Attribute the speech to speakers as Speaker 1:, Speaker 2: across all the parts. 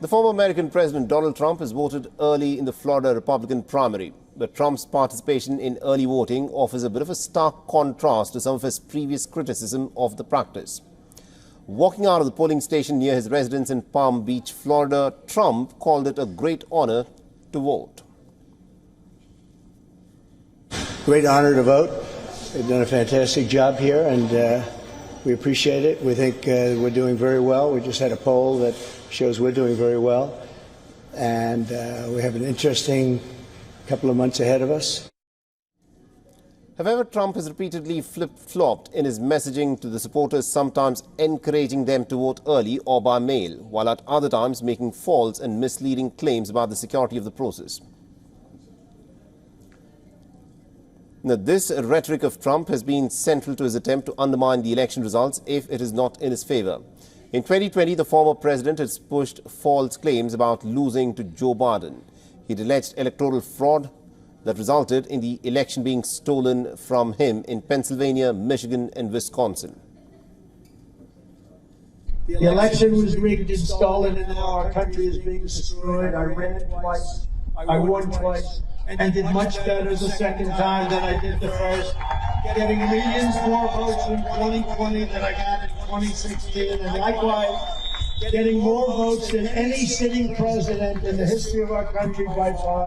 Speaker 1: The former American President Donald Trump has voted early in the Florida Republican primary, but Trump's participation in early voting offers a bit of a stark contrast to some of his previous criticism of the practice. Walking out of the polling station near his residence in Palm Beach, Florida, Trump called it a great honor to vote.
Speaker 2: Great honor to vote. They've done a fantastic job here, and we appreciate it. We think we're doing very well. We just had a poll that shows we're doing very well, and we have an interesting couple of months ahead of us.
Speaker 1: However, Trump has repeatedly flip-flopped in his messaging to the supporters, sometimes encouraging them to vote early or by mail, while at other times making false and misleading claims about the security of the process. Now, this rhetoric of Trump has been central to his attempt to undermine the election results if it is not in his favor. In 2020, the former president has pushed false claims about losing to Joe Biden. He alleged electoral fraud that resulted in the election being stolen from him in Pennsylvania, Michigan, and Wisconsin.
Speaker 3: The election was rigged and stolen, and now our country is being destroyed. I ran it twice. I won twice, and did much better the second time than I did the first, getting millions more votes in 2020 than I got in 2016, and likewise getting more votes than any sitting president in the history of our country by far.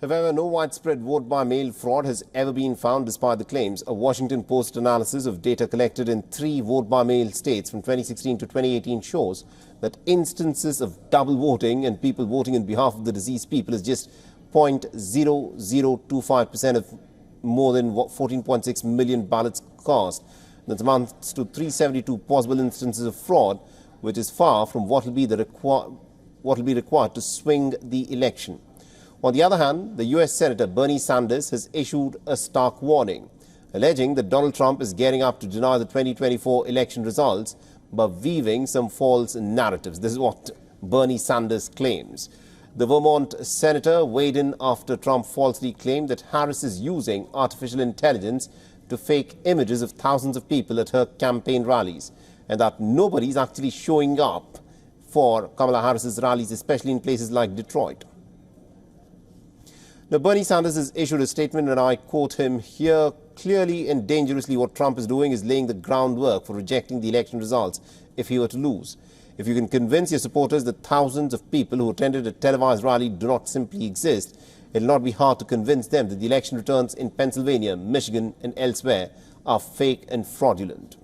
Speaker 1: However, no widespread vote-by-mail fraud has ever been found despite the claims. A Washington Post analysis of data collected in 3 vote-by-mail states from 2016 to 2018 shows that instances of double voting and people voting on behalf of the deceased people is just 0.0025% of more than 14.6 million ballots cast. That amounts to 372 possible instances of fraud, which is far from what will be required to swing the election. On the other hand, the U.S. Senator Bernie Sanders has issued a stark warning, alleging that Donald Trump is gearing up to deny the 2024 election results by weaving some false narratives. This is what Bernie Sanders claims. The Vermont senator weighed in after Trump falsely claimed that Harris is using artificial intelligence to fake images of thousands of people at her campaign rallies, and that nobody is actually showing up for Kamala Harris's rallies, especially in places like Detroit. Now, Bernie Sanders has issued a statement, and I quote him here: "Clearly and dangerously, what Trump is doing is laying the groundwork for rejecting the election results if he were to lose. If you can convince your supporters that thousands of people who attended a televised rally do not simply exist, it will not be hard to convince them that the election returns in Pennsylvania, Michigan, and elsewhere are fake and fraudulent."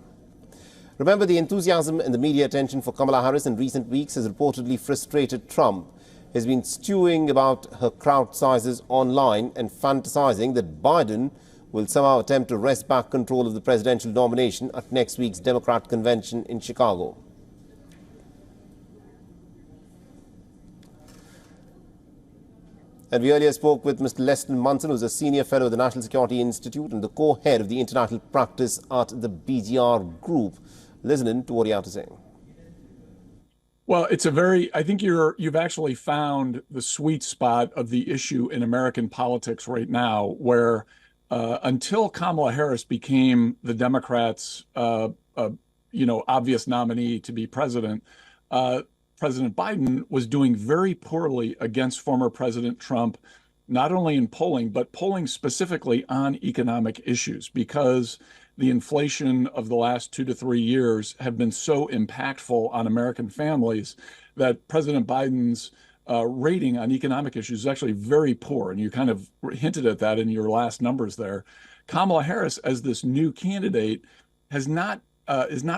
Speaker 1: Remember, the enthusiasm and the media attention for Kamala Harris in recent weeks has reportedly frustrated Trump. He has been stewing about her crowd sizes online and fantasizing that Biden will somehow attempt to wrest back control of the presidential nomination at next week's Democrat convention in Chicago. And we earlier spoke with Mr. Leston Munson, who is a senior fellow of the National Security Institute and the co-head of the international practice at the BGR Group. Listen to what he had to say.
Speaker 4: Well, I think you've actually found the sweet spot of the issue in American politics right now, where until Kamala Harris became the Democrats' obvious nominee to be president, President Biden was doing very poorly against former President Trump, not only in polling, but polling specifically on economic issues, because the inflation of the last 2 to 3 years have been so impactful on American families that President Biden's rating on economic issues is actually very poor. And you kind of hinted at that in your last numbers there. Kamala Harris, as this new candidate, is not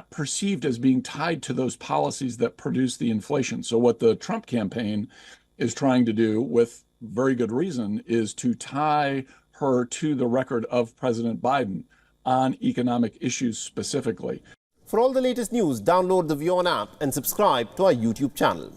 Speaker 4: perceived as being tied to those policies that produce the inflation. So what the Trump campaign is trying to do, with very good reason, is to tie her to the record of President Biden on economic issues specifically.
Speaker 1: For all the latest news, download the WION app and subscribe to our YouTube channel.